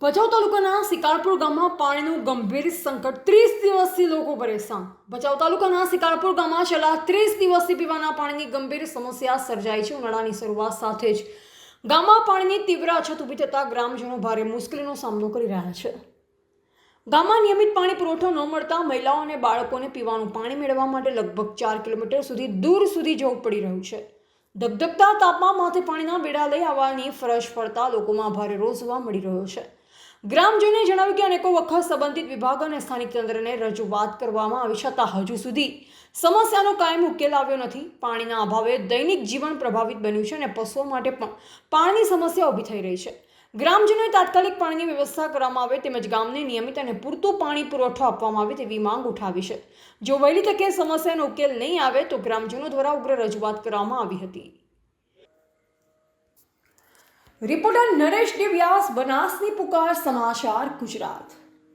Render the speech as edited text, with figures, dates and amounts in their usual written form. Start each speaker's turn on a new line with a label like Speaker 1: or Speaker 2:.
Speaker 1: ભચાઉ તાલુકાના સિકારપુર ગામમાં પાણીનું ગંભીર સંકટ 30 દિવસથી લોકો પરેશાન। ભચાઉ તાલુકાના સિકારપુર ગામમાં છેલ્લા 30 દિવસથી પીવાના પાણીની ગંભીર સમસ્યા સર્જાઈ છે। ઉનાળાની શરૂઆત સાથે જ ગામમાં પાણીની તીવ્ર અછત ઊભી થતાં ગ્રામજનો ભારે મુશ્કેલીનો સામનો કરી રહ્યા છે। ગામમાં નિયમિત પાણી પુરવઠો ન મળતા મહિલાઓ અને બાળકોને પીવાનું પાણી મેળવવા માટે લગભગ 4 કિલોમીટર સુધી દૂર જવું પડી રહ્યું છે। ધગધગતા તાપમાં માથે પાણીના બેડા લઈ આવવાની ફરજ પડતા લોકોમાં ભારે રોષ જોવા મળી રહ્યો છે। ગ્રામજનોએ જણાવ્યું કે અનેકો વખત સંબંધિત વિભાગ અને સ્થાનિક તંત્રને રજૂઆત કરવામાં આવી છતાં હજુ સુધી સમસ્યાનો કાયમ ઉકેલ આવ્યો નથી। પાણીના અભાવે દૈનિક જીવન પ્રભાવિત બન્યું છે અને પશુઓ માટે પણ પાણીની સમસ્યા ઊભી થઈ રહી છે। ગ્રામજનોએ તાત્કાલિક પાણીની વ્યવસ્થા કરવામાં આવે તેમજ ગામને નિયમિત અને પૂરતું પાણી પુરવઠો આપવામાં આવે તેવી માંગ ઉઠાવી છે। જો વહેલી તકે સમસ્યાનો ઉકેલ નહીં આવે તો ગ્રામજનો દ્વારા ઉગ્ર રજૂઆત કરવામાં આવી હતી। રિપોર્ટર નરેશ ડી વ્યાસ, બનાસની પુકાર, સમાચાર ગુજરાત।